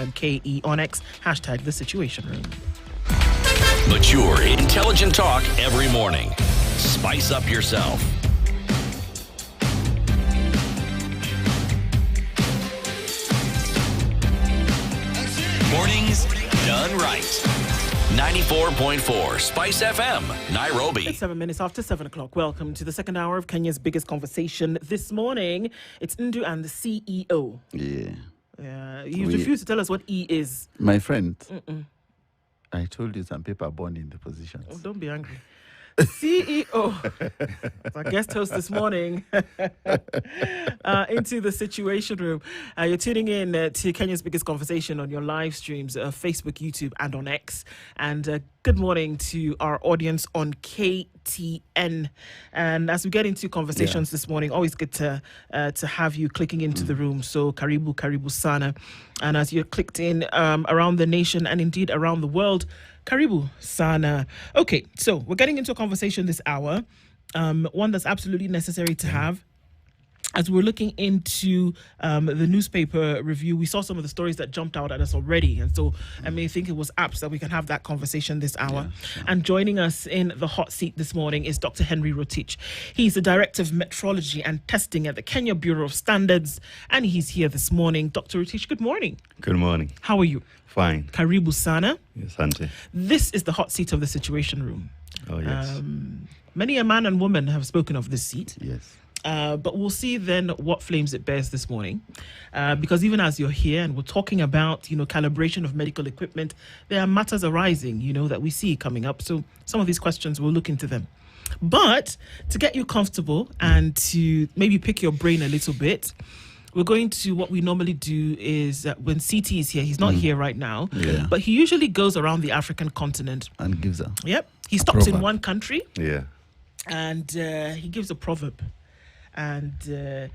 KE on X, hashtag The Situation Room. Mature, intelligent talk every morning. Spice up yourself. Mornings done right. 94.4 Spice FM, Nairobi. It's 7 minutes after 7 o'clock. Welcome to the second hour of Kenya's biggest conversation. This morning, it's Ndu and the CEO. Yeah. You refuse to tell us what E is. My friend, I told you some people are born in the positions. Oh, don't be angry. CEO, our guest host this morning, into the Situation Room. You're tuning in to Kenya's biggest conversation on your live streams, Facebook, YouTube, and on X. And good morning to our audience on KTN. And as we get into conversations this morning, always good to have you clicking into the room. So karibu sana. And as you're clicked in around the nation and indeed around the world, karibu sana. Okay, so we're getting into a conversation this hour, one that's absolutely necessary to have. As we're looking into the newspaper review, we saw some of the stories that jumped out at us already. And so I may think it was apt that we can have that conversation this hour. Yeah, sure. And joining us in the hot seat this morning is Dr. Henry Rotich. He's the Director of Metrology and Testing at the Kenya Bureau of Standards. And he's here this morning. Dr. Rotich, good morning. Good morning. How are you? Fine. Karibu sana. Yes, Auntie. This is the hot seat of the Situation Room. Oh, yes. Many a man and woman have spoken of this seat. Yes. But we'll see then what flames it bears this morning. Because even as you're here and we're talking about, calibration of medical equipment, there are matters arising, that we see coming up. So some of these questions, we'll look into them. But to get you comfortable and to maybe pick your brain a little bit, we're going to, what we normally do is when CT is here, he's not here right now, but he usually goes around the African continent. And gives a He stops in proverb. one country. Yeah. And he gives a proverb. And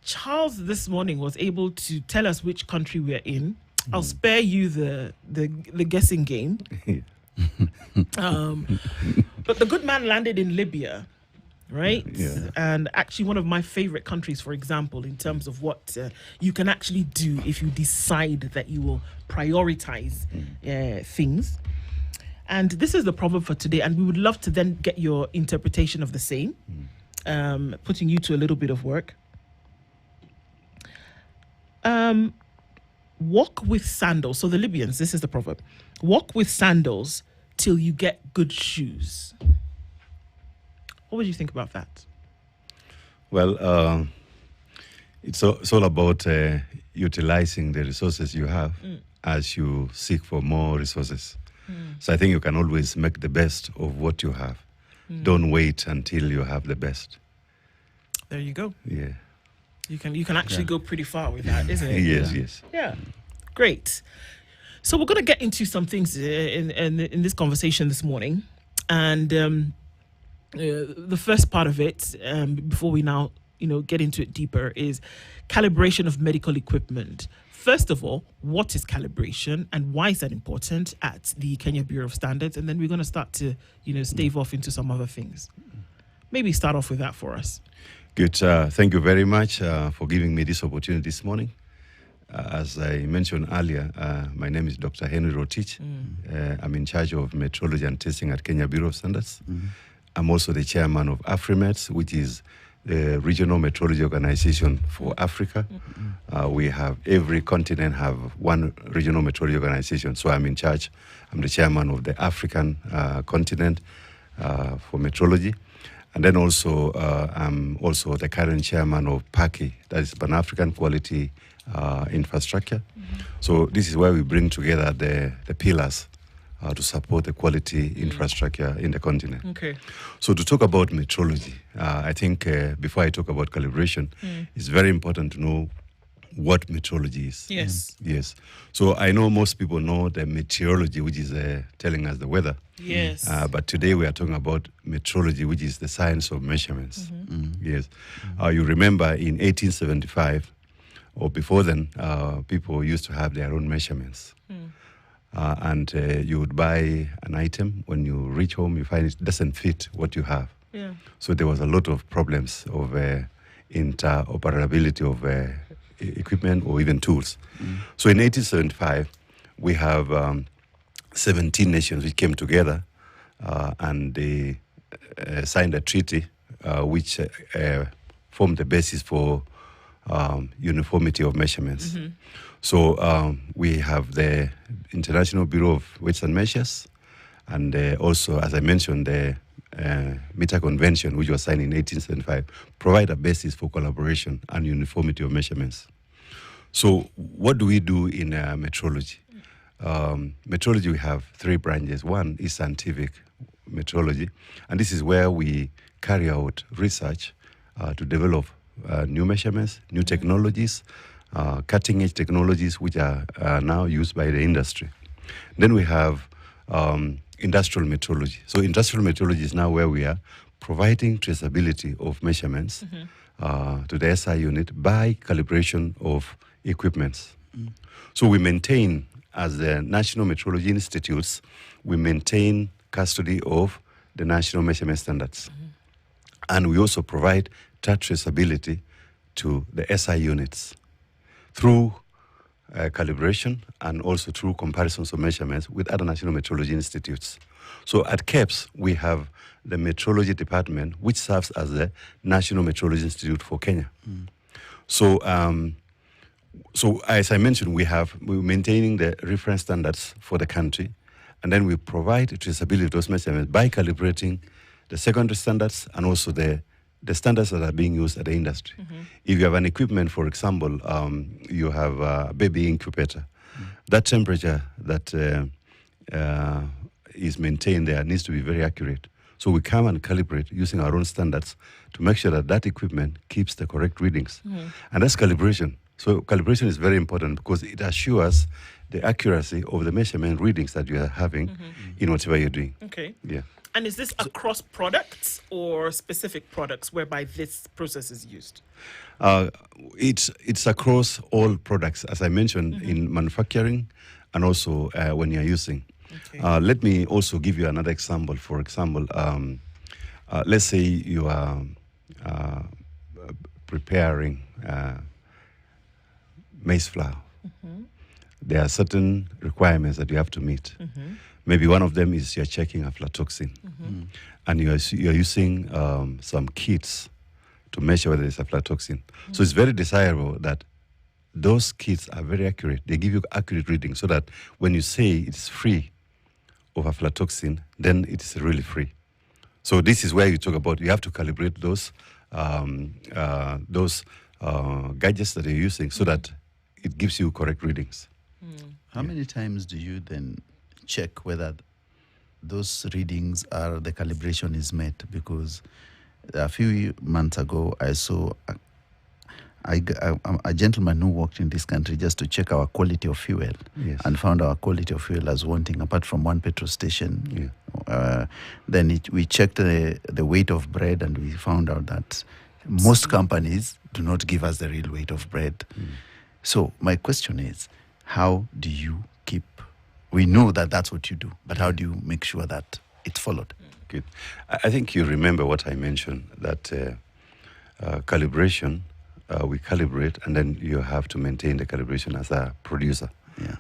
Charles this morning was able to tell us which country we're in. I'll spare you the guessing game. But the good man landed in Libya, right? Yeah. And actually one of my favorite countries, for example, in terms of what you can actually do if you decide that you will prioritize things. And this is the proverb for today. And we would love to then get your interpretation of the same. Putting you to a little bit of work. Walk with sandals. So the Libyans, this is the proverb. Walk with sandals till you get good shoes. What would you think about that? Well, it's all about utilizing the resources you have as you seek for more resources. So I think you can always make the best of what you have. Don't wait until you have the best. There you go. Yeah. You can actually go pretty far with that, isn't it? Yes. Yeah. Great. So we're going to get into some things in this conversation this morning. And the first part of it, before we now, get into it deeper, is calibration of medical equipment. First of all, what is calibration and why is that important at the Kenya Bureau of Standards? And then we're going to start to, stave off into some other things. Maybe start off with that for us. Good. Thank you very much for giving me this opportunity this morning. As I mentioned earlier, my name is Dr. Henry Rotich. I'm in charge of metrology and testing at Kenya Bureau of Standards. I'm also the chairman of AfriMet, which is the regional metrology organization for Africa. We have every continent have one regional metrology organization. So I'm in charge. I'm the chairman of the African continent for metrology. And then also, I'm also the current chairman of PACI, that is Pan-African Quality Infrastructure. So this is where we bring together the pillars to support the quality infrastructure in the continent. Okay. So to talk about metrology, I think before I talk about calibration, it's very important to know what metrology is. Yes. Yes. So I know most people know the meteorology, which is telling us the weather. Yes. But today we are talking about metrology, which is the science of measurements. Yes. You remember in 1875, or before then, people used to have their own measurements. And you would buy an item. When you reach home, you find it doesn't fit what you have. Yeah. So there was a lot of problems of interoperability of equipment or even tools. So in 1875, we have 17 nations which came together and they signed a treaty which formed the basis for uniformity of measurements. So we have the International Bureau of Weights and Measures, and also, as I mentioned, the Meter Convention, which was signed in 1875, provide a basis for collaboration and uniformity of measurements. So what do we do in metrology? Metrology, we have three branches. One is scientific metrology, and this is where we carry out research to develop new measurements, new technologies, cutting-edge technologies which are now used by the industry. Then we have industrial metrology. So industrial metrology is now where we are providing traceability of measurements to the SI unit by calibration of equipments. So we maintain, as the National Metrology Institutes, we maintain custody of the national measurement standards. And we also provide that traceability to the SI units through calibration and also through comparisons of measurements with other national metrology institutes. So at KEPS, we have the metrology department, which serves as the National Metrology Institute for Kenya. So, so as I mentioned, we're maintaining the reference standards for the country, and then we provide traceability of those measurements by calibrating the secondary standards and also the standards that are being used at the industry. If you have an equipment, for example, you have a baby incubator, that temperature that is maintained there needs to be very accurate. So we come and calibrate using our own standards to make sure that that equipment keeps the correct readings. And that's calibration. So calibration is very important because it assures the accuracy of the measurement readings that you are having in whatever you're doing. Okay. Yeah. And is this across products or specific products whereby this process is used? It's across all products, as I mentioned, in manufacturing and also when you're using. Okay. Let me also give you another example. For example, let's say you are preparing maize flour. There are certain requirements that you have to meet. Maybe one of them is you're checking aflatoxin, and you're using some kits to measure whether it's aflatoxin. So it's very desirable that those kits are very accurate. They give you accurate readings so that when you say it's free of aflatoxin, then it's really free. So this is where you talk about you have to calibrate those gadgets that you're using so that it gives you correct readings. How many times do you then check whether those readings are the calibration is met? Because a few months ago, I saw a gentleman who worked in this country just to check our quality of fuel, and found our quality of fuel as wanting, apart from one petrol station. Then we checked the weight of bread, and we found out that most companies do not give us the real weight of bread. So my question is, how do you keep... We know that that's what you do, but how do you make sure that it's followed? Good. I think you remember what I mentioned, that calibration, we calibrate, and then you have to maintain the calibration as a producer.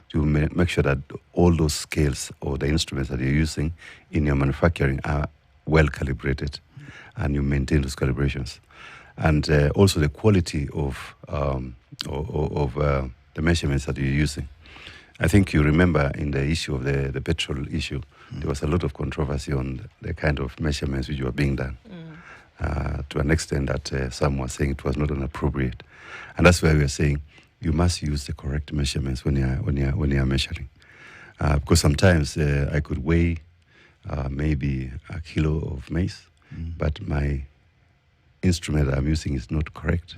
To make sure that all those scales or the instruments that you're using in your manufacturing are well calibrated, and you maintain those calibrations. And also the quality of the measurements that you're using. I think you remember in the issue of the petrol issue, there was a lot of controversy on the kind of measurements which were being done, to an extent that some were saying it was not appropriate. And that's why we are saying you must use the correct measurements when you're measuring. Because sometimes I could weigh maybe a kilo of maize, but my instrument that I'm using is not correct.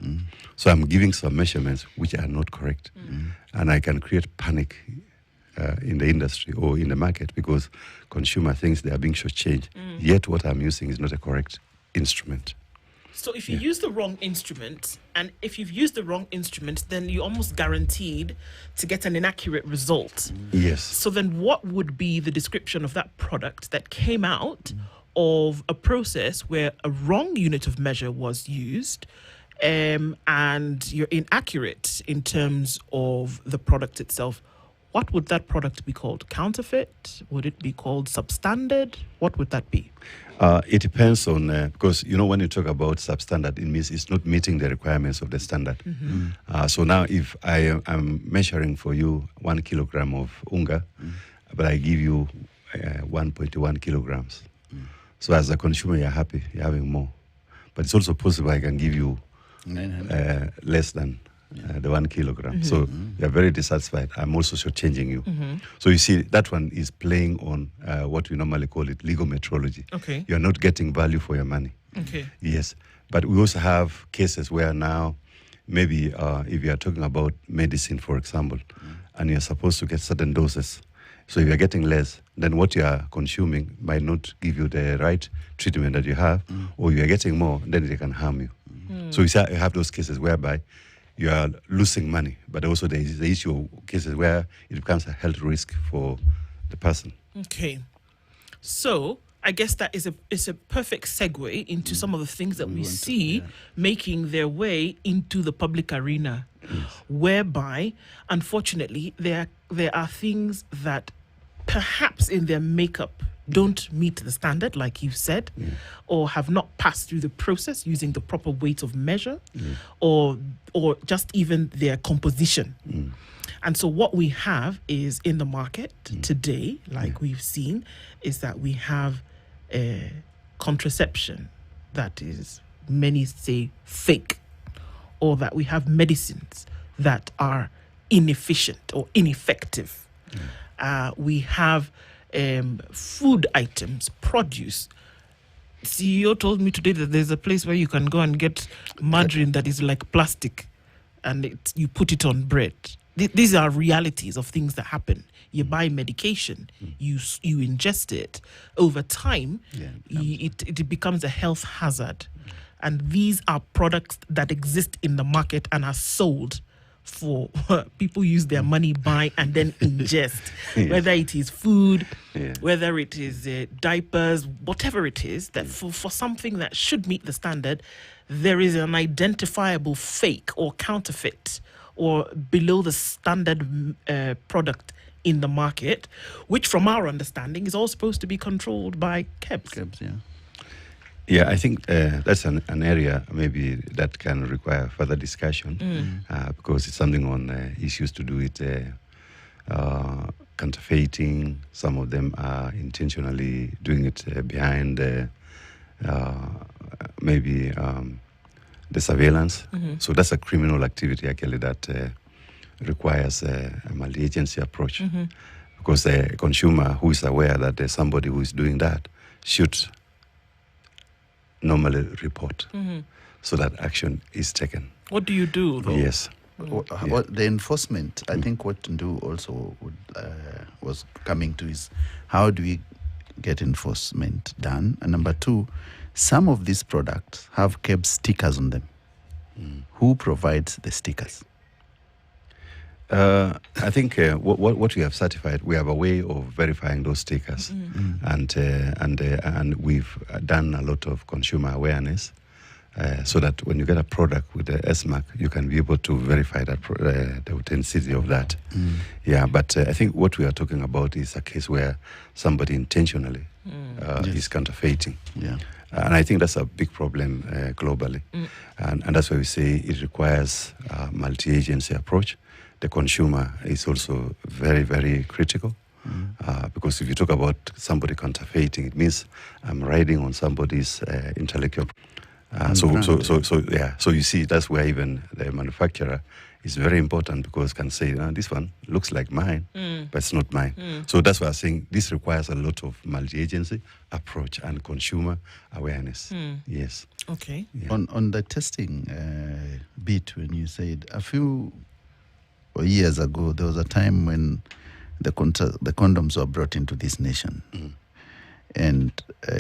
So I'm giving some measurements which are not correct. And I can create panic in the industry or in the market because consumer thinks they are being shortchanged. Yet what I'm using is not a correct instrument. So if you use the wrong instrument, and if you've used the wrong instrument, then you're almost guaranteed to get an inaccurate result. Yes. So then what would be the description of that product that came out of a process where a wrong unit of measure was used, and you're inaccurate in terms of the product itself, what would that product be called? Counterfeit? Would it be called substandard? What would that be? It depends on, because, when you talk about substandard, it means it's not meeting the requirements of the standard. So now if I'm measuring for you 1 kilogram of unga, but I give you 1.1 kilograms. So as a consumer, you're happy, you're having more. But it's also possible I can give you less than the 1 kilogram. So you're very dissatisfied. I'm also shortchanging you. So you see, that one is playing on what we normally call it legal metrology. Okay. You're not getting value for your money. Okay. Yes. But we also have cases where now, maybe if you are talking about medicine, for example, and you're supposed to get certain doses, so if you're getting less, then what you are consuming might not give you the right treatment that you have, or you're getting more, then they can harm you. So you have those cases whereby you are losing money, but also there is the issue of cases where it becomes a health risk for the person. Okay. So I guess that is a perfect segue into some of the things that we see making their way into the public arena, whereby, unfortunately, there are things that perhaps in their makeup don't meet the standard, like you said, or have not passed through the process using the proper weight of measure, or just even their composition. And so what we have is in the market today, like we've seen, is that we have contraception that is, many say, fake, or that we have medicines that are inefficient or ineffective. We have food items, produce. CEO told me today that there's a place where you can go and get margarine that is like plastic, and you put it on bread. These are realities of things that happen. You buy medication, you ingest it. Over time, it becomes a health hazard. And these are products that exist in the market and are sold for people use their money, buy, and then ingest. Whether it is food, whether it is diapers, whatever it is, that for something that should meet the standard, there is an identifiable fake or counterfeit or below the standard product in the market, which from our understanding is all supposed to be controlled by KEBS. Yeah, I think that's an area maybe that can require further discussion because it's something on issues to do with counterfeiting. Some of them are intentionally doing it behind maybe the surveillance. So that's a criminal activity actually that requires a multi-agency approach because a consumer who is aware that there's somebody who is doing that should normally report so that action is taken. What do you do, though? Yes. What the enforcement, I think what to do also was coming to is how do we get enforcement done? And number two, some of these products have kept stickers on them. Who provides the stickers? I think what we have certified, we have a way of verifying those stickers, and we've done a lot of consumer awareness, so that when you get a product with the S-mark, you can be able to verify that the authenticity of that. Yeah, but I think what we are talking about is a case where somebody intentionally is counterfeiting. Yeah. And I think that's a big problem globally, and that's why we say it requires a multi-agency approach. The consumer is also very, very critical because if you talk about somebody counterfeiting, it means I'm riding on somebody's intellectual. So you see, that's where even the manufacturer is very important because can say, this one looks like mine, but it's not mine. So that's why I'm saying this requires a lot of multi-agency approach and consumer awareness. Yes. Okay. Yeah. On the testing bit, when you said a few years ago, there was a time when the condoms were brought into this nation, and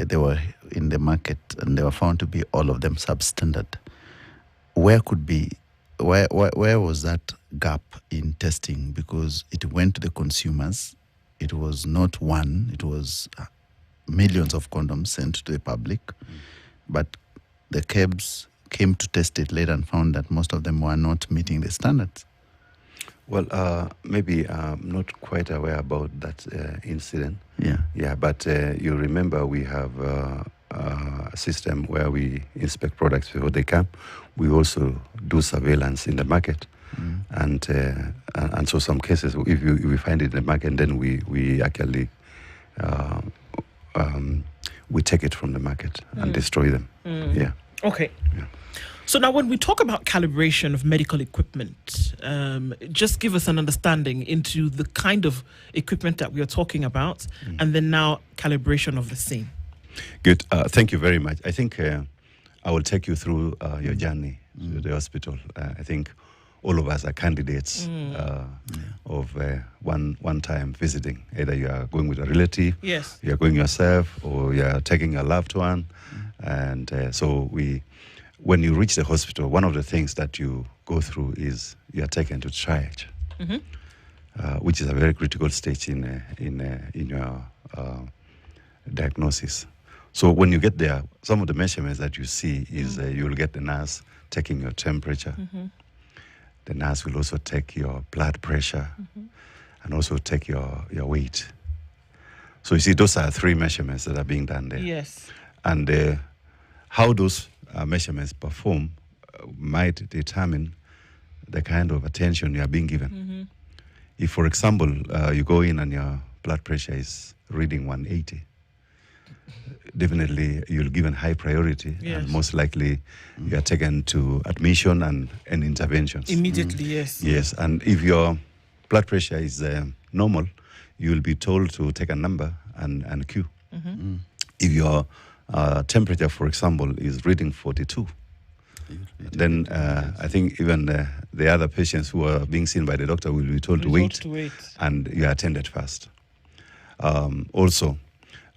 they were in the market, and they were found to be all of them substandard. Where was that gap in testing? Because it went to the consumers. It was not one; it was millions of condoms sent to the public, but the KEBS came to test it later and found that most of them were not meeting the standards? Well, maybe I'm not quite aware about that incident. Yeah, but you remember we have a system where we inspect products before they come. We also do surveillance in the market. And so some cases, if we find it in the market, then we actually we take it from the market and destroy them. Yeah. Okay. Yeah. So now when we talk about calibration of medical equipment, just give us an understanding into the kind of equipment that we are talking about, and then now calibration of the same. Good. Thank you very much. I think I will take you through your journey to the hospital. I think all of us are candidates of one-time visiting. Either you are going with a relative, Yes. you are going yourself, or you are taking a loved one. And so when you reach the hospital, one of the things that you go through is you are taken to triage, which is a very critical stage in your diagnosis. So when you get there, some of the measurements that you see is you will get the nurse taking your temperature. The nurse will also take your blood pressure and also take your weight. So you see, those are 3 measurements that are being done there. Yes. And how those measurements perform might determine the kind of attention you are being given. If, for example, you go in and your blood pressure is reading 180, definitely you'll given high priority, Yes. and most likely you are taken to admission and interventions. Immediately, yes. Yes, and if your blood pressure is normal, you will be told to take a number and queue. If your temperature, for example, is reading 42, then I think even the other patients who are being seen by the doctor will be told to wait, and you are attended first. Also,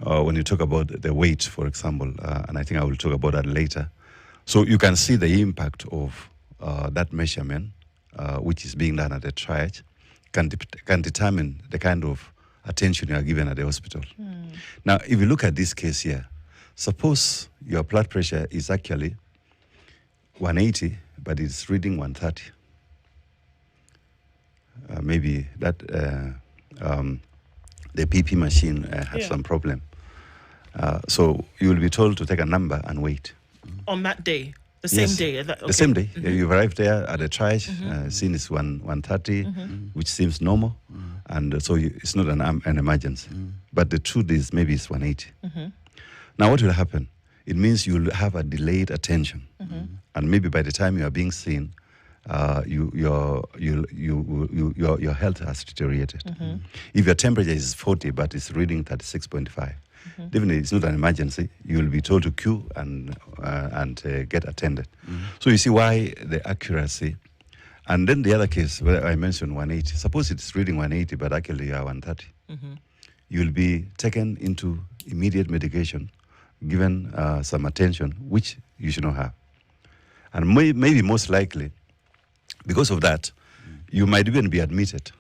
when you talk about the weight, for example, and I think I will talk about that later, so you can see the impact of that measurement, which is being done at the triage, can determine the kind of attention you are given at the hospital. Now, if you look at this case here, suppose your blood pressure is actually 180, but it's reading 130. Maybe that the PP machine has some problem. So you will be told to take a number and wait. On that day? The same day? The same day. You've arrived there at the triage, scene is 130, which seems normal, and so it's not an emergency. But the truth is maybe it's 180. Now what will happen? It means you'll have a delayed attention, and maybe by the time you are being seen, your health has deteriorated. If your temperature is 40 but it's reading 36.5, definitely it's not an emergency. You will be told to queue and get attended. So you see why the accuracy. And then the other case where I mentioned 180. Suppose it's reading 180 but actually you are 130. You will be taken into immediate medication, given some attention, which you should not have. And maybe most likely, because of that, you might even be admitted.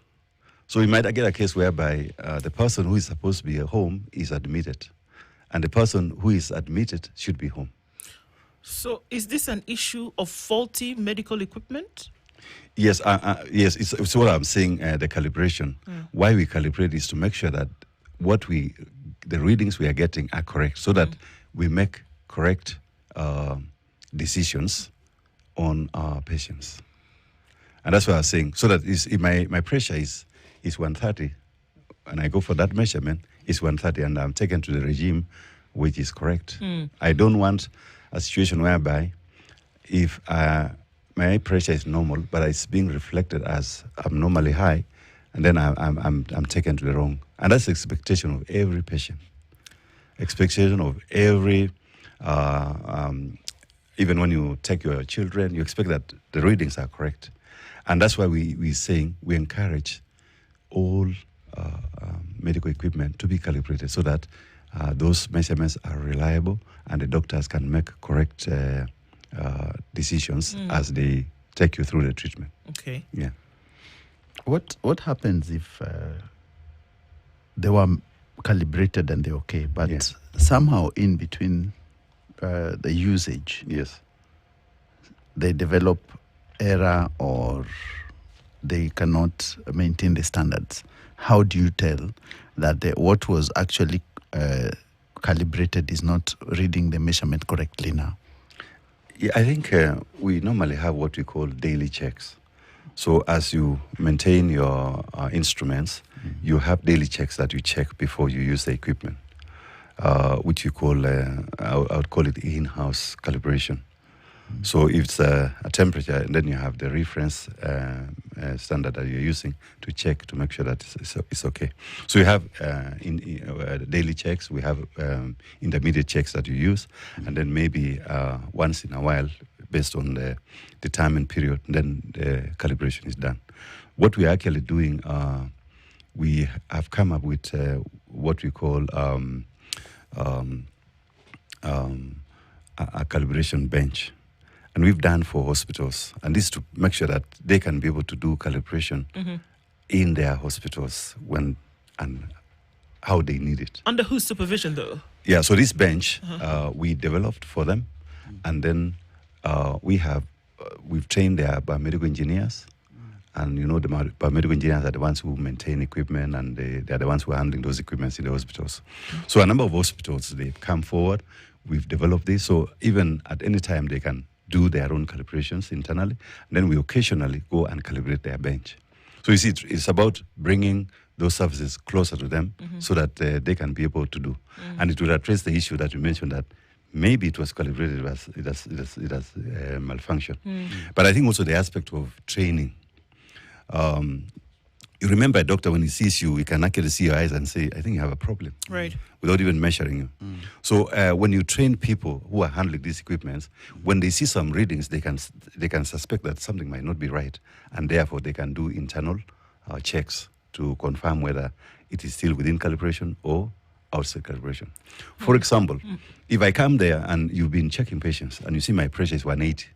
So you might get a case whereby the person who is supposed to be at home is admitted, and the person who is admitted should be home. So is this an issue of faulty medical equipment? Yes, yes. It's what I'm saying. The calibration. Why we calibrate is to make sure that the readings we are getting are correct, so that we make correct decisions on our patients. And that's what I was saying. So that if my pressure is 130, and I go for that measurement, it's 130, and I'm taken to the regime which is correct. I don't want a situation whereby if my pressure is normal, but it's being reflected as abnormally high, and then I'm taken to the wrong. And that's the expectation of every patient. Expectation of every, even when you take your children, you expect that the readings are correct. And that's why we're saying we encourage all medical equipment to be calibrated so that those measurements are reliable and the doctors can make correct decisions as they take you through the treatment. Okay. Yeah. What happens if they were calibrated and they're okay, but somehow in between the usage, Yes. they develop error or they cannot maintain the standards, how do you tell that what was actually calibrated is not reading the measurement correctly now? Yeah, I think we normally have what we call daily checks. So as you maintain your instruments, you have daily checks that you check before you use the equipment, which you call, I would call it in-house calibration. So if it's a temperature, and then you have the reference standard that you're using to check to make sure that it's okay. So you have daily checks, we have intermediate checks that you use, and then maybe once in a while, based on the time and period, then the calibration is done. What we are actually doing, we have come up with what we call a calibration bench. And we've done for hospitals, and this to make sure that they can be able to do calibration in their hospitals when and how they need it. Under whose supervision, though? Yeah, so this bench we developed for them, and then we've trained their biomedical engineers, and you know the biomedical engineers are the ones who maintain equipment, and they're the ones who are handling those equipments in the hospitals. So a number of hospitals, they've come forward. We've developed this, so even at any time they can do their own calibrations internally, and then we occasionally go and calibrate their bench. So you see, it's about bringing those services closer to them so that they can be able to do. And it will address the issue that you mentioned, that maybe it was calibrated, it has malfunctioned. But I think also the aspect of training. You remember a doctor, when he sees you, he can actually see your eyes and say, I think you have a problem. Right. Without even measuring you. So when you train people who are handling these equipments, when they see some readings, they can suspect that something might not be right, and therefore they can do internal checks to confirm whether it is still within calibration or outside calibration. For example, if I come there and you've been checking patients and you see my pressure is 180,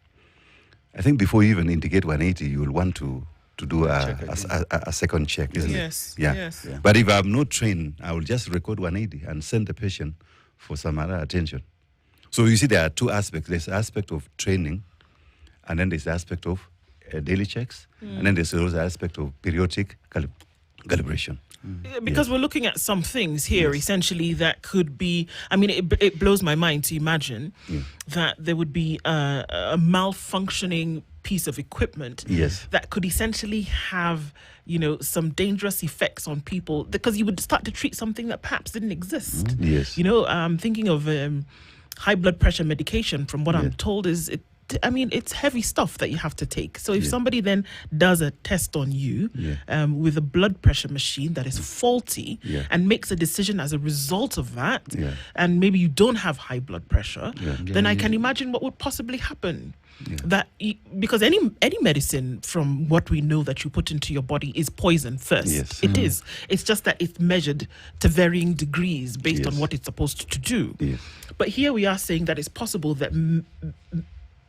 I think before you even indicate 180, you will want to do a second check, isn't Yes. it? Yeah. Yes. Yeah. But if I'm not trained, I will just record 180 and send the patient for some other attention. So you see, there are two aspects. There's the aspect of training, and then there's the aspect of daily checks, and then there's also the aspect of periodic calibration. Because we're looking at some things here, essentially, that could be, I mean, it blows my mind to imagine that there would be a malfunctioning piece of equipment that could essentially have, you know, some dangerous effects on people, because you would start to treat something that perhaps didn't exist. Yes. You know, I'm thinking of high blood pressure medication, from what I'm told, it's heavy stuff that you have to take. So if somebody then does a test on you with a blood pressure machine that is faulty and makes a decision as a result of that, and maybe you don't have high blood pressure, then I can imagine what would possibly happen. Because any medicine, from what we know, that you put into your body is poison first. Yes. It is. It's just that it's measured to varying degrees based on what it's supposed to do. Yes. But here we are saying that it's possible that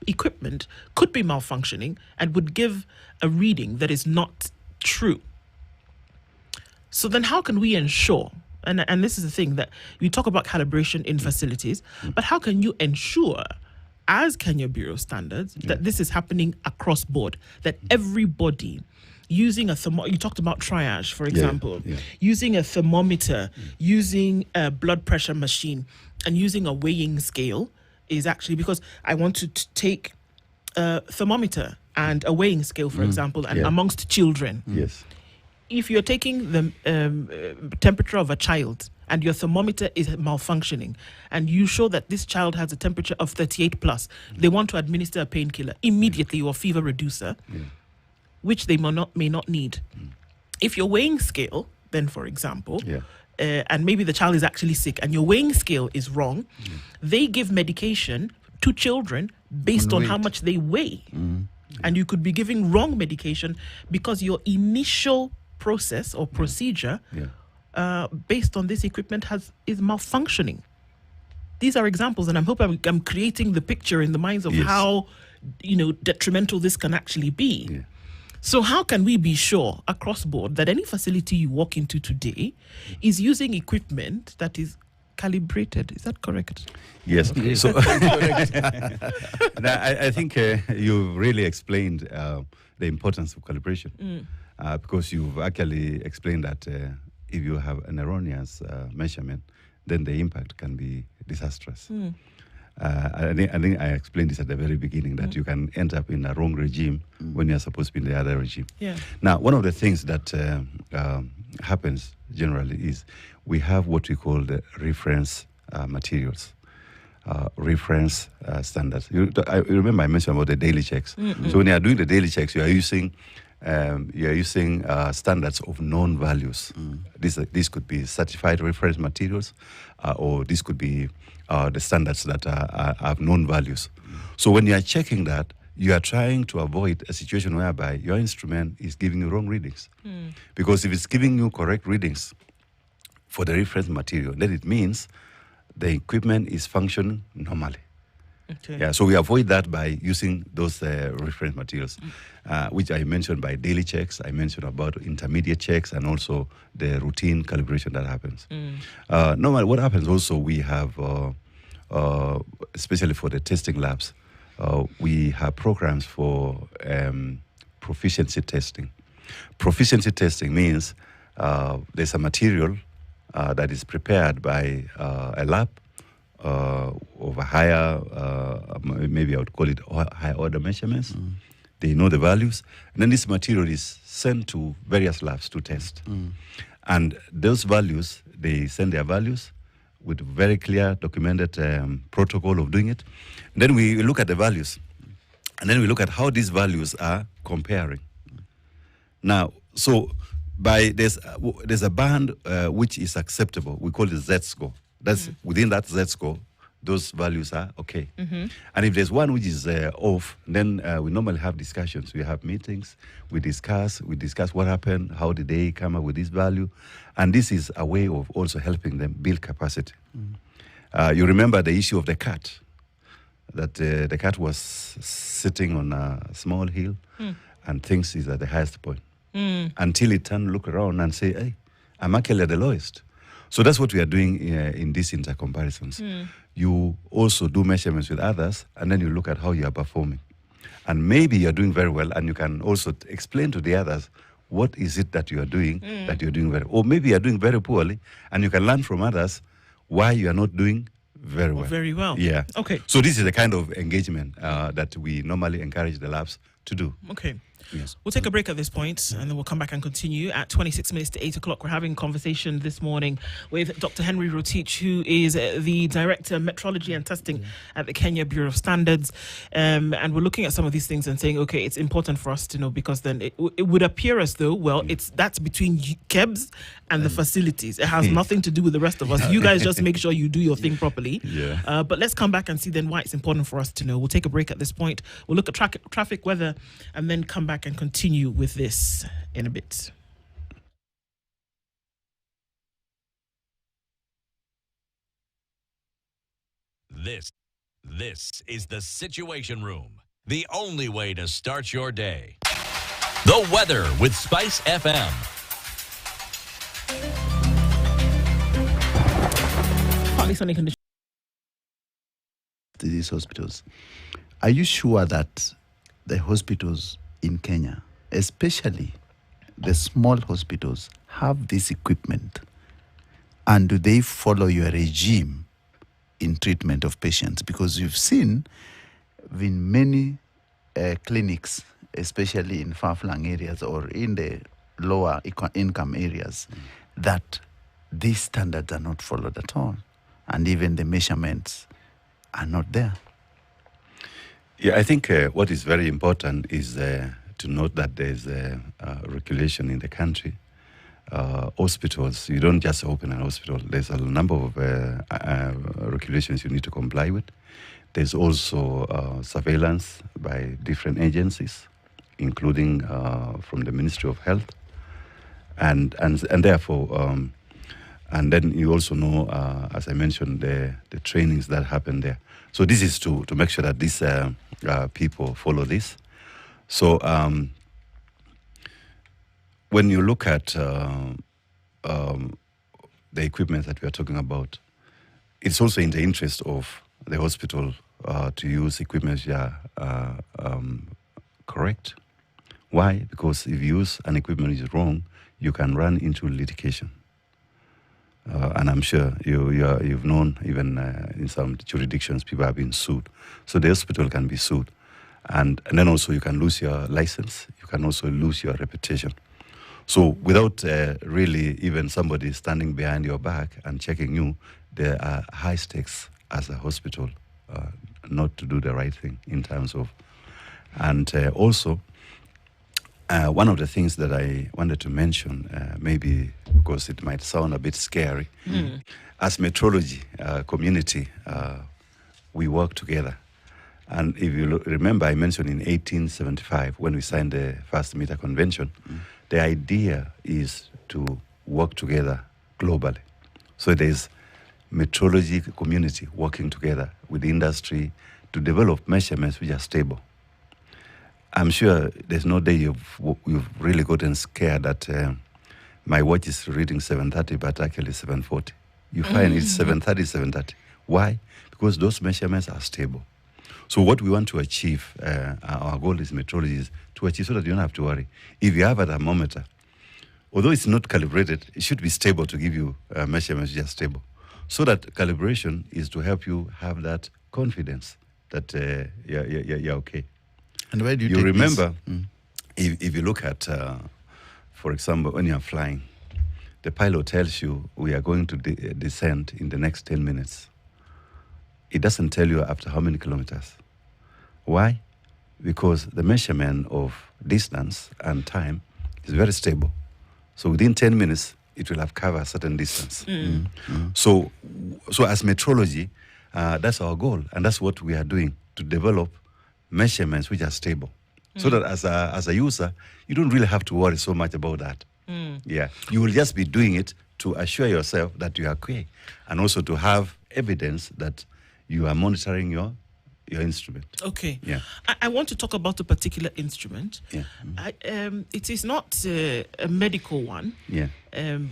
equipment could be malfunctioning and would give a reading that is not true. So then how can we ensure, and this is the thing, that we talk about calibration in facilities, but how can you ensure, as Kenya Bureau standards, that this is happening across board, that everybody using you talked about triage, for example, using a thermometer, using a blood pressure machine, and using a weighing scale is actually, because I want to take a thermometer and a weighing scale, for example, and amongst children. Yes. If you're taking the temperature of a child and your thermometer is malfunctioning, and you show that this child has a temperature of 38 plus, they want to administer a painkiller immediately, or fever reducer, which they may not need. If your weighing scale, then, for example, and maybe the child is actually sick and your weighing scale is wrong, they give medication to children based on how much they weigh. And you could be giving wrong medication because your initial process or procedure based on this equipment is malfunctioning. These are examples, and I'm hoping I'm creating the picture in the minds of how, you know, detrimental this can actually be. So how can we be sure across board that any facility you walk into today is using equipment that is calibrated. Is that correct? Yes. Okay. So now, I think you've really explained the importance of calibration because you've actually explained that if you have an erroneous measurement, then the impact can be disastrous. I think I explained this at the very beginning that you can end up in a wrong regime when you're supposed to be in the other regime. Yeah. Now, one of the things that happens generally is we have what we call the reference materials, reference standards. You remember I mentioned about the daily checks. So when you are doing the daily checks, you are using standards of known values. This could be certified reference materials, or this could be the standards that have known values. So when you are checking that, you are trying to avoid a situation whereby your instrument is giving you wrong readings. Because if it's giving you correct readings for the reference material, then it means the equipment is functioning normally. Okay. Yeah, so we avoid that by using those reference materials, which I mentioned by daily checks. I mentioned about intermediate checks and also the routine calibration that happens. Normally, what happens also, we have, especially for the testing labs, we have programs for proficiency testing. Proficiency testing means there's a material that is prepared by a lab of a higher, maybe I would call it high order measurements. They know the values. And then this material is sent to various labs to test. And those values, they send their values with very clear documented protocol of doing it. And then we look at the values. And then we look at how these values are comparing. Now, so there's a band which is acceptable. We call it Z-score. That's within that Z-score, those values are okay. And if there's one which is off, then we normally have discussions. We have meetings. We discuss what happened, how did they come up with this value, and this is a way of also helping them build capacity. You remember the issue of the cat, that the cat was sitting on a small hill, and things is at the highest point until it turned, look around, and say, "Hey, I'm actually at the lowest." So that's what we are doing in these intercomparisons. You also do measurements with others, and then you look at how you are performing. And maybe you're doing very well, and you can also explain to the others what is it that you are doing that you're doing very well. Or maybe you're doing very poorly, and you can learn from others why you are not doing very well. Very well. Yeah. Okay. So this is the kind of engagement that we normally encourage the labs to do. Okay. Yes. We'll take a break at this point and then we'll come back and continue at 26 minutes to 8 o'clock. We're having a conversation this morning with Dr. Henry Rotich, who is the Director of Metrology and Testing at the Kenya Bureau of Standards. And we're looking at some of these things and saying, okay, it's important for us to know, because then it would appear as though, well, that's between KEBS and the facilities. It has nothing to do with the rest of us. You guys just make sure you do your thing properly. Yeah. But let's come back and see then why it's important for us to know. We'll take a break at this point. We'll look at traffic, weather, and then come back and continue with this in a bit. This is the Situation Room, the only way to start your day. The weather with Spice FM. Partly sunny conditions. These hospitals. Are you sure that the hospitals in Kenya, especially the small hospitals, have this equipment? And do they follow your regime in treatment of patients? Because you've seen in many clinics, especially in far-flung areas or in the lower income areas, that these standards are not followed at all. And even the measurements are not there. Yeah, I think what is very important is to note that there's a regulation in the country. Hospitals, you don't just open an hospital. There's a number of regulations you need to comply with. There's also surveillance by different agencies, including from the Ministry of Health. And therefore, and then you also know, as I mentioned, the trainings that happen there. So this is to make sure that these people follow this. So when you look at the equipment that we are talking about, it's also in the interest of the hospital to use equipment that are correct. Why? Because if you use an equipment is wrong, you can run into litigation. And I'm sure you've known even in some jurisdictions people have been sued. So the hospital can be sued. And then also you can lose your license. You can also lose your reputation. So without really even somebody standing behind your back and checking you, there are high stakes as a hospital not to do the right thing in terms of. And also, one of the things that I wanted to mention, maybe because it might sound a bit scary, as metrology community, we work together. And if you remember, I mentioned in 1875, when we signed the first meter convention, the idea is to work together globally. So there's metrology community working together with the industry to develop measurements which are stable. I'm sure there's no day you've really gotten scared that my watch is reading 7:30, but actually 7:40. You find it's 7:30, 7:30. Why? Because those measurements are stable. So what we want to achieve, our goal is metrology, is to achieve so that you don't have to worry. If you have a thermometer, although it's not calibrated, it should be stable to give you measurements just stable. So that calibration is to help you have that confidence that you're okay. And where do you remember, if you look at, for example, when you're flying, the pilot tells you we are going to descend in the next 10 minutes. It doesn't tell you after how many kilometers. Why? Because the measurement of distance and time is very stable. So within 10 minutes, it will have covered a certain distance. So as metrology, that's our goal, and that's what we are doing, to develop measurements which are stable, so that as a user, you don't really have to worry so much about that. Yeah, you will just be doing it to assure yourself that you are okay, and also to have evidence that you are monitoring your instrument. Okay. Yeah. I want to talk about a particular instrument. Yeah. It is not a medical one. Yeah.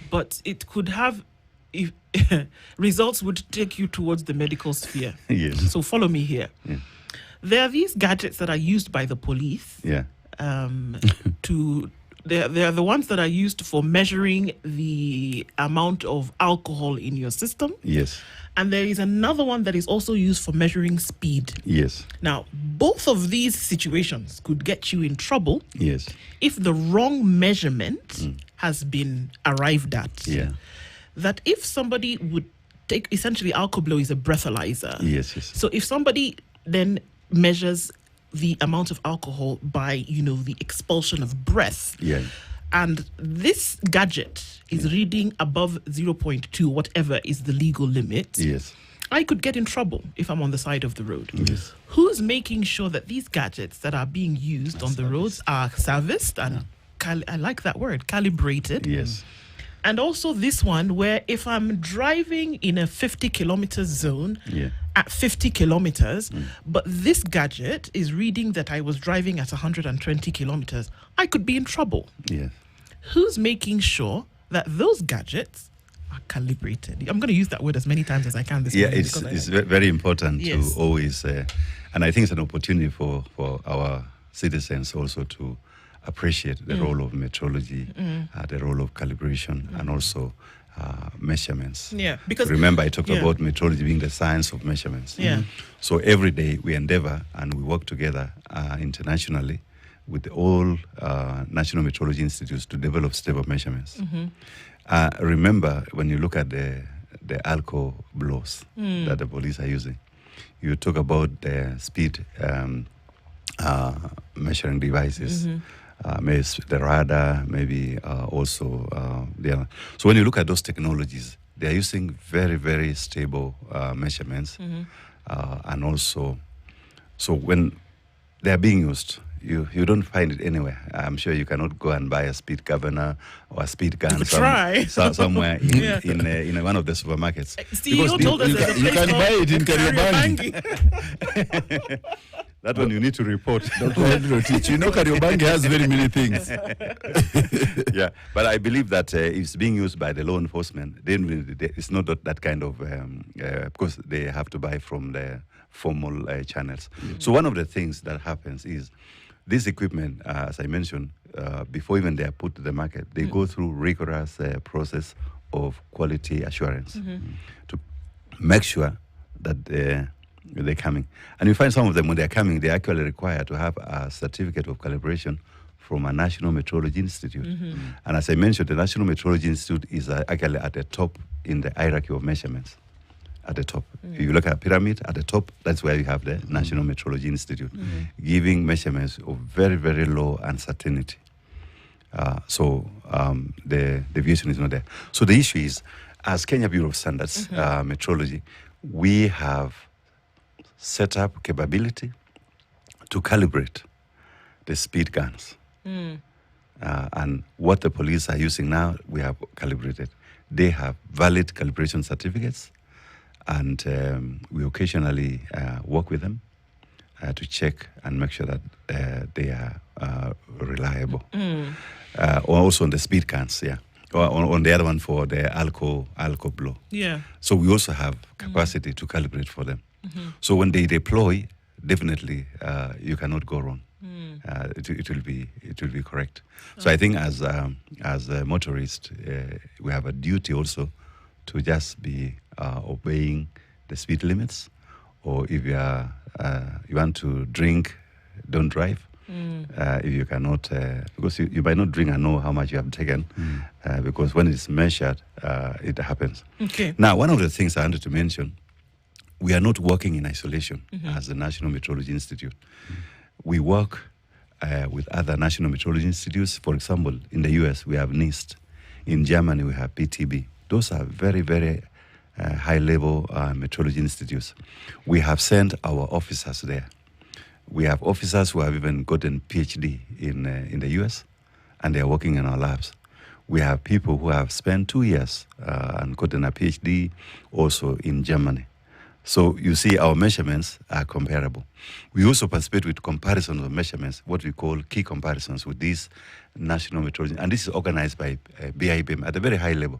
But it could have results would take you towards the medical sphere. Yes. So follow me here. Yeah. There are these gadgets that are used by the police. Yeah. They're the ones that are used for measuring the amount of alcohol in your system. Yes. And there is another one that is also used for measuring speed. Yes. Now, both of these situations could get you in trouble. Yes. If the wrong measurement has been arrived at. Yeah. That if somebody would take, essentially alcohol is a breathalyzer. Yes. Yes. So if somebody then measures the amount of alcohol by, the expulsion of breath. Yeah. And this gadget is reading above 0.2, whatever is the legal limit. Yes. I could get in trouble if I'm on the side of the road. Yes. Who's making sure that these gadgets that are being used on the roads are serviced and, I like that word, calibrated? Yes. And also this one where if I'm driving in a 50 kilometers zone at 50 kilometers, but this gadget is reading that I was driving at 120 kilometers, I could be in trouble. Yes. Who's making sure that those gadgets are calibrated? I'm going to use that word as many times as I can this morning. It's very important to always, and I think it's an opportunity for our citizens also to appreciate the role of metrology, the role of calibration, and also measurements. Yeah, because remember I talked about metrology being the science of measurements. Yeah. So every day we endeavor and we work together internationally with all national metrology institutes to develop stable measurements. Remember, when you look at the alcohol blows that the police are using, you talk about the speed measuring devices. Maybe the radar, maybe also So when you look at those technologies, they are using very, very stable measurements, and also, so when they are being used, you don't find it anywhere. I'm sure you cannot go and buy a speed governor or a speed gun somewhere in one of the supermarkets. CEO told us you can buy it in Kariobangi. That one you need to report. Dr. Henry Rotich, you know Kariobangi has very many things. Yeah, but I believe that if it's being used by the law enforcement, then it's not that kind of, because they have to buy from the formal channels. So one of the things that happens is this equipment, as I mentioned, before even they are put to the market, they go through rigorous process of quality assurance to make sure that they're coming. And you find some of them, when they're coming, they're actually required to have a certificate of calibration from a National Metrology Institute. And as I mentioned, the National Metrology Institute is actually at the top in the hierarchy of measurements. At the top. If you look at a pyramid, at the top, that's where you have the National Metrology Institute, giving measurements of very, very low uncertainty. So the deviation is not there. So the issue is, as Kenya Bureau of Standards Metrology, we have set up capability to calibrate the speed guns. And what the police are using now, we have calibrated. They have valid calibration certificates, and we occasionally work with them to check and make sure that they are reliable. Also on the speed guns, or on the other one for the alcohol blow. Yeah. So we also have capacity to calibrate for them. So when they deploy, definitely you cannot go wrong. It will be correct. So I think as a motorist, we have a duty also to just be obeying the speed limits, or if you want to drink, don't drive. If you cannot, because you might not drink and know how much you have taken, because when it's measured, it happens. Okay. Now, one of the things I wanted to mention, we are not working in isolation as the National Metrology Institute. We work with other national metrology institutes. For example, in the US, we have NIST. In Germany, we have PTB. Those are very, very high-level metrology institutes. We have sent our officers there. We have officers who have even gotten PhD in the US, and they are working in our labs. We have people who have spent 2 years and gotten a PhD also in Germany. So you see our measurements are comparable. We also participate with comparisons of measurements, what we call key comparisons with these national metrology, and this is organized by BIBM at a very high level.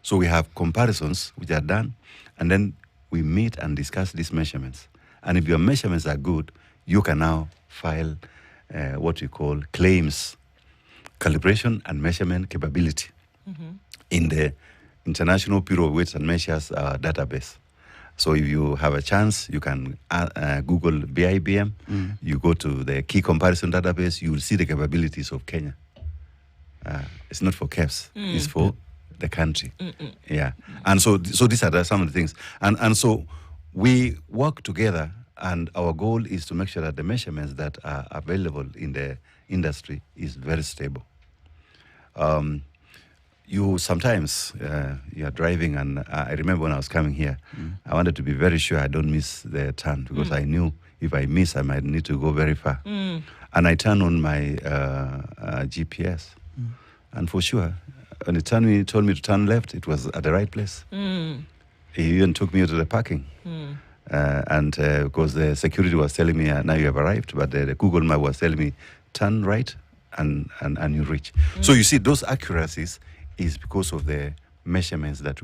So we have comparisons which are done, and then we meet and discuss these measurements. And if your measurements are good, you can now file what we call claims, calibration and measurement capability in the International Bureau of Weights and Measures database. So if you have a chance, you can Google BIBM, you go to the key comparison database, you will see the capabilities of Kenya. It's not for KEFs, it's for the country. Yeah. And so these are some of the things. And so we work together, and our goal is to make sure that the measurements that are available in the industry is very stable. You sometimes, you are driving, and I remember when I was coming here, I wanted to be very sure I don't miss the turn, because I knew if I miss, I might need to go very far. And I turned on my GPS, and for sure, when it told me to turn left, it was at the right place. He even took me to the parking. And because the security was telling me, now you have arrived, but the Google map was telling me, turn right, and you reach. So you see, those accuracies is because of the measurements that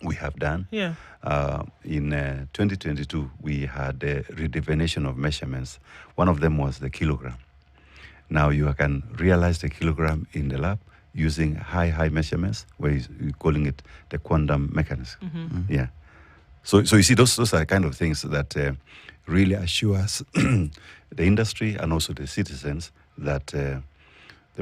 we have done. Yeah. In 2022, we had a redefinition of measurements. One of them was the kilogram. Now you can realize the kilogram in the lab using high measurements, where you're calling it the quantum mechanism. Yeah. So you see, those are kind of things that really assure us, the industry and also the citizens, that the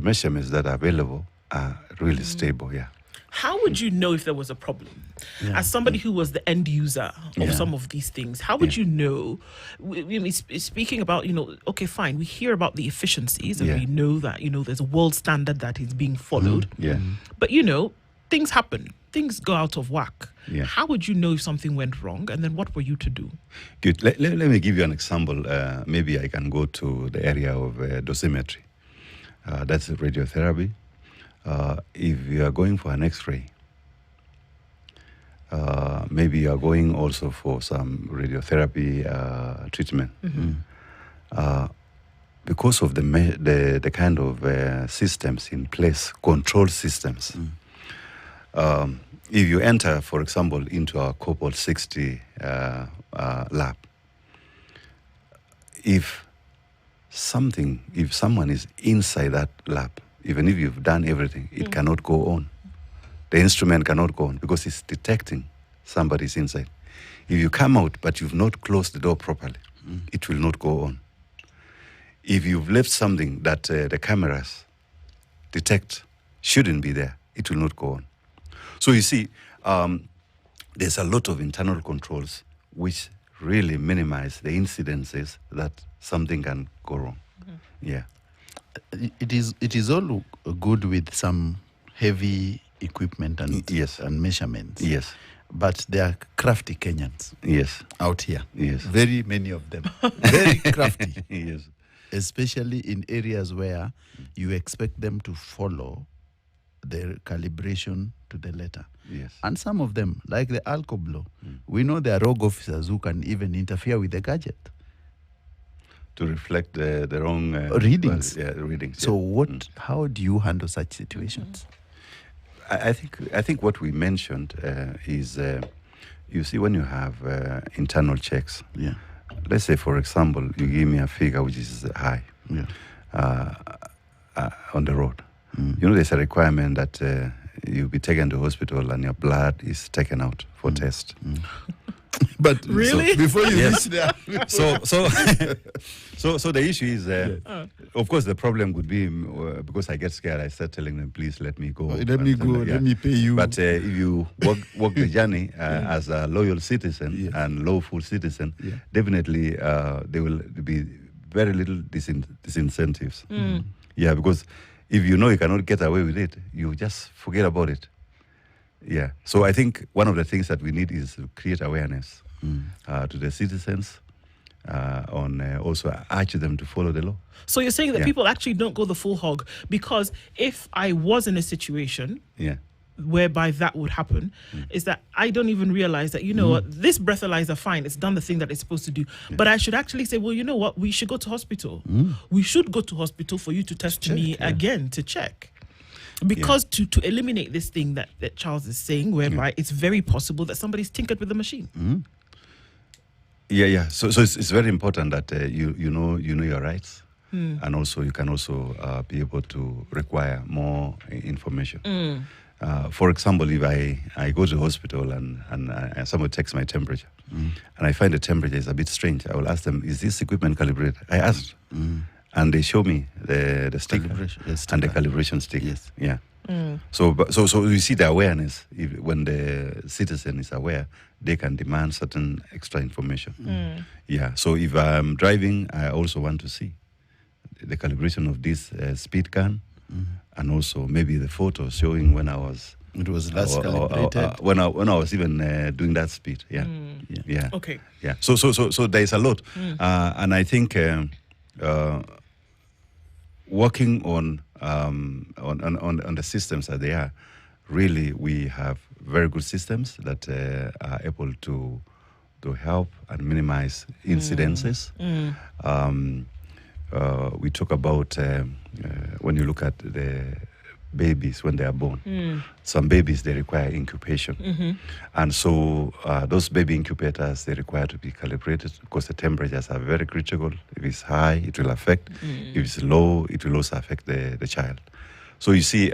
measurements that are available are really stable. Yeah. How would you know if there was a problem? As somebody who was the end user of some of these things, how would you know? Speaking about, okay, fine, we hear about the efficiencies, and we know that, there's a world standard that is being followed. But, things happen. Things go out of whack. How would you know if something went wrong, and then what were you to do? Good. Let me give you an example. Maybe I can go to the area of dosimetry. That's radiotherapy. If you are going for an X-ray, maybe you are going also for some radiotherapy treatment. because of the kind of systems in place, control systems. If you enter, for example, into our Copal 60 lab, if someone is inside that lab, even if you've done everything, it cannot go on. The instrument cannot go on because it's detecting somebody's inside. If you come out but you've not closed the door properly, it will not go on. If you've left something that the cameras detect shouldn't be there, it will not go on. So you see, there's a lot of internal controls which really minimize the incidences that something can go wrong. Yeah. It is all good with some heavy equipment and Yes. and measurements. Yes. But they are crafty Kenyans Yes. out here. Yes. Very many of them. Very crafty. Yes. Especially in areas where you expect them to follow their calibration to the letter. Yes. And some of them, like the Alcoblo, we know there are rogue officers who can even interfere with the gadget. To reflect the wrong Readings. readings. So yeah. how do you handle such situations? I think what we mentioned is, you see, when you have internal checks. Yeah. Let's say, for example, you give me a figure which is high on the road. You know, there's a requirement that you be taken to hospital and your blood is taken out for test. But Really? so before you Yes. reach there, So the issue is, of course, the problem would be because I get scared. I start telling them, "Please let me go. let me go. Yeah. Let me pay you. But if you walk the journey as a loyal citizen Yes. and lawful citizen, Yeah. definitely there will be very little disincentives. Yeah, because if you know you cannot get away with it, you just forget about it. Yeah. So I think one of the things that we need is to create awareness to the citizens, on also urge them to follow the law. So you're saying that Yeah. people actually don't go the full hog, because if I was in a situation Yeah. whereby that would happen, is that I don't even realize that, you know what, this breathalyzer, fine, it's done the thing that it's supposed to do. But I should actually say, well, you know what, we should go to hospital. We should go to hospital for you to test me again, to check. Because to eliminate this thing that Charles is saying, whereby it's very possible that somebody's tinkered with the machine. Yeah. So it's very important that you know your rights, and also you can also be able to require more information. For example, if I go to the hospital and someone takes my temperature, and I find the temperature is a bit strange, I will ask them, "Is this equipment calibrated?" I asked, and they show me the sticker and the calibration sticker. Yes. Yeah. So you see the awareness. When the citizen is aware, they can demand certain extra information. Yeah. So if I'm driving, I also want to see the calibration of this speed gun, and also maybe the photo showing when I was. it was last calibrated. When I was even doing that speed. Yeah. Yeah. Okay. Yeah. So there is a lot, and I think working on the systems that they are, really we have very good systems that are able to help and minimize incidences. We talk about when you look at the babies when they are born. Some babies, they require incubation. And so those baby incubators, they require to be calibrated because the temperatures are very critical. If it's high, it will affect. If it's low, it will also affect the child. So you see,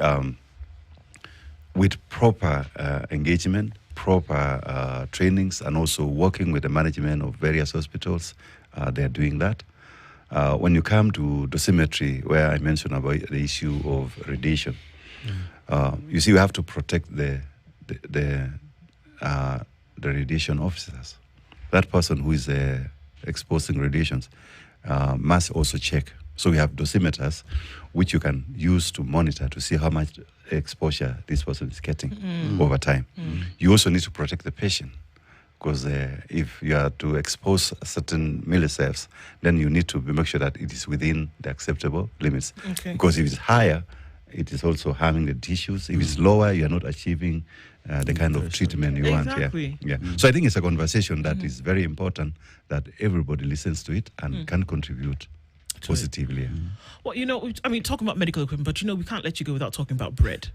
with proper engagement, proper trainings, and also working with the management of various hospitals, they are doing that. When you come to dosimetry, where I mentioned about the issue of radiation, you see, we have to protect the radiation officers. That person who is exposing radiations must also check. So we have dosimeters, which you can use to monitor to see how much exposure this person is getting over time. You also need to protect the patient, because if you are to expose certain millisieverts, then you need to make sure that it is within the acceptable limits. Okay. Because if it's higher, it is also harming the tissues. If it's lower, you are not achieving the kind of treatment you want. Exactly. Yeah. So I think it's a conversation that is very important, that everybody listens to it and can contribute positively. Well, I mean, talking about medical equipment, but we can't let you go without talking about bread.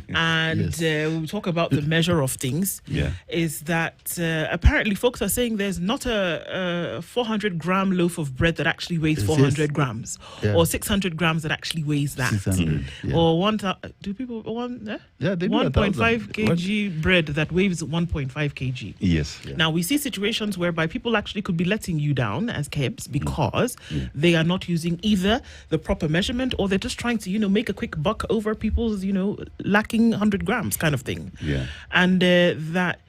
And when we talk about the measure of things, is that apparently folks are saying there's not a 400-gram loaf of bread that actually weighs 400 grams, or 600 grams that actually weighs that, 600, or 1,000. Do people Yeah, they do 1.5 kg bread that weighs 1.5 kg? Yes. Now we see situations whereby people actually could be letting you down as KEBS because they are not using either the proper measurement, or they're just trying to make a quick buck over people's lacking 100 grams kind of thing. And that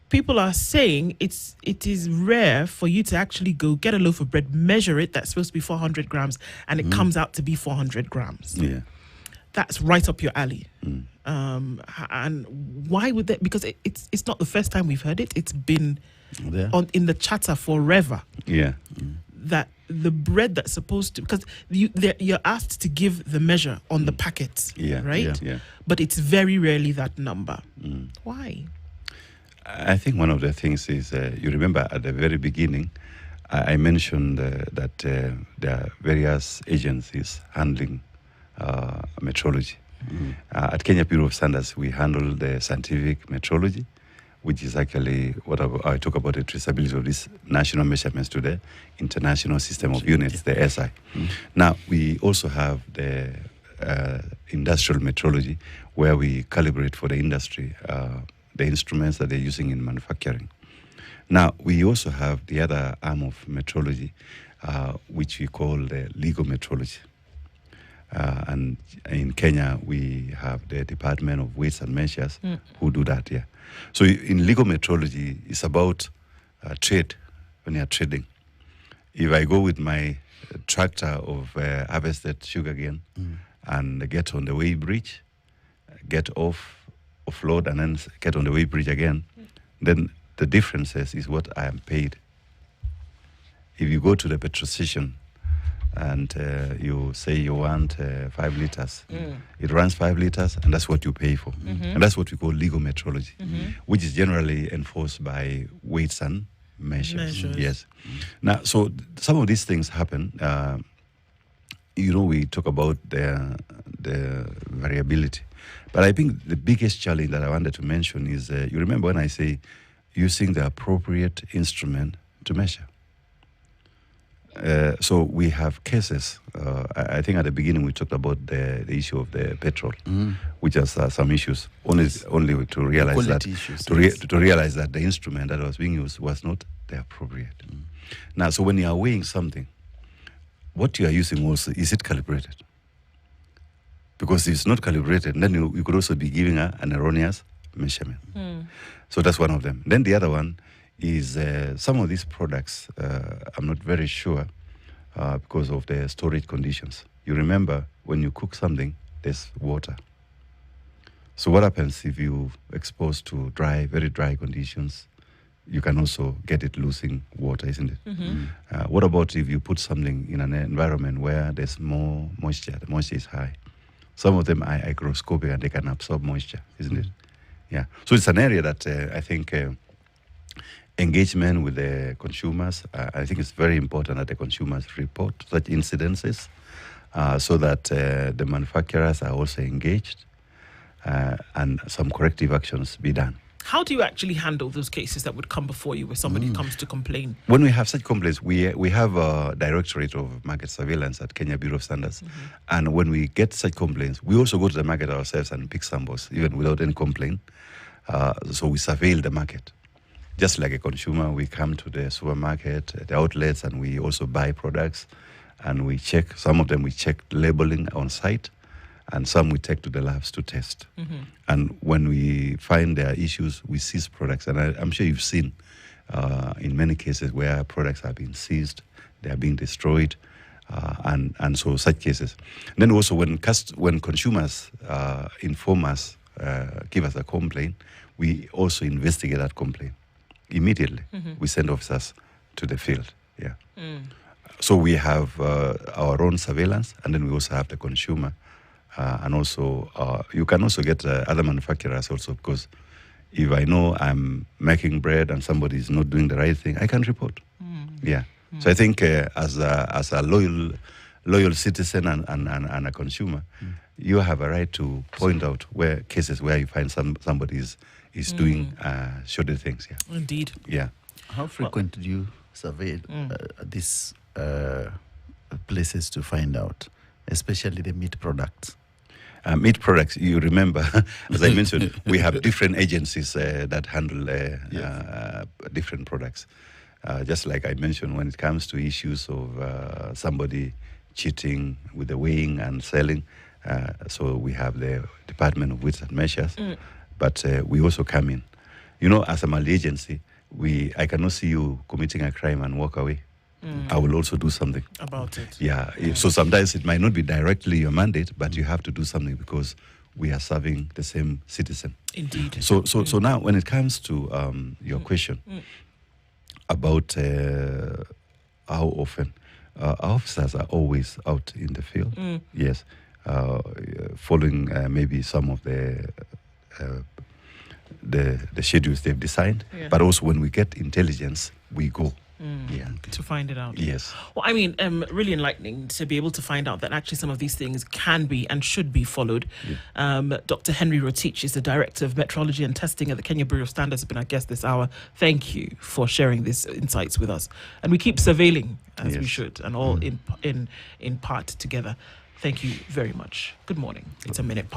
people are saying it is rare for you to actually go get a loaf of bread, measure it, that's supposed to be 400 grams, and it comes out to be 400 grams. That's right up your alley. And why would that? Because it's not the first time we've heard it. It's been in the chatter forever. That the bread that's supposed to, because you're asked to give the measure on the packet, right? But it's very rarely that number. Why? I think one of the things is, you remember at the very beginning, I mentioned that there are various agencies handling metrology. At Kenya Bureau of Standards, we handle the scientific metrology, which is actually what I talk about, the traceability of these national measurements to the International System of Units, the SI. Now, we also have the industrial metrology, where we calibrate for the industry the instruments that they're using in manufacturing. Now, we also have the other arm of metrology, which we call the legal metrology. And in Kenya, we have the Department of Weights and Measures who do that, So in legal metrology, it's about trade, when you're trading. If I go with my tractor of harvested sugarcane and get on the weigh bridge, get offload, and then get on the weigh bridge again, then the differences is what I am paid. If you go to the petrol station and you say you want 5 liters, it runs 5 liters, and that's what you pay for. And that's what we call legal metrology, which is generally enforced by weights and measures. Yes. Now, so some of these things happen. We talk about the variability. But I think the biggest challenge that I wanted to mention is, you remember when I say using the appropriate instrument to measure. So we have cases. I think at the beginning we talked about the issue of the petrol, which has some issues. Only to realize that to realize that the instrument that was being used was not the appropriate. Now, so when you are weighing something, what you are using also, is it calibrated? Because if it's not calibrated, then you could also be giving an erroneous measurement. So that's one of them. Then the other one is some of these products, I'm not very sure because of the storage conditions. You remember when you cook something, there's water. So what happens if you expose to very dry conditions? You can also get it losing water, isn't it? What about if you put something in an environment where there's more moisture, the moisture is high? Some of them are hygroscopic and they can absorb moisture, isn't it? Yeah. So it's an area that I think engagement with the consumers, I think it's very important that the consumers report such incidences so that the manufacturers are also engaged and some corrective actions be done. How do you actually handle those cases that would come before you where somebody comes to complain? When we have such complaints, we have a Directorate of Market Surveillance at Kenya Bureau of Standards. And when we get such complaints, we also go to the market ourselves and pick samples, even without any complaint. So we surveil the market. Just like a consumer, we come to the supermarket, the outlets, and we also buy products. And we check, some of them we check labeling on site, and some we take to the labs to test. And when we find there are issues, we seize products. And I'm sure you've seen in many cases where products have been seized, they are being destroyed, and so such cases. And then also when consumers inform us, give us a complaint, we also investigate that complaint immediately. We send officers to the field. So we have our own surveillance, and then we also have the consumer. And also, you can also get other manufacturers also, because If I know I'm making bread and somebody is not doing the right thing, I can report. Yeah. So I think as a loyal citizen and a consumer, you have a right to point out where cases where you find somebody is doing shoddy things. Yeah. Indeed. Yeah. How frequent do you survey these places to find out, especially the meat products? Meat products, you remember, as I mentioned, we have different agencies that handle different products. Just like I mentioned, when it comes to issues of somebody cheating with the weighing and selling, so we have the Department of Weights and Measures, but we also come in. You know, as a multi-agency, I cannot see you committing a crime and walk away. I will also do something About it. Yeah. So sometimes it might not be directly your mandate, but you have to do something because we are serving the same citizen. Indeed. So now, when it comes to your question about how often, our officers are always out in the field. Yes, following maybe some of the schedules they've designed, but also when we get intelligence, we go. Yeah. To find it out. Yes. Well, I mean, really enlightening to be able to find out that actually some of these things can be and should be followed. Dr. Henry Rotich is the Director of Metrology and Testing at the Kenya Bureau of Standards, has been our guest this hour. Thank you for sharing these insights with us. And we keep surveilling as we should, and all in part together. Thank you very much. Good morning. It's a minute past.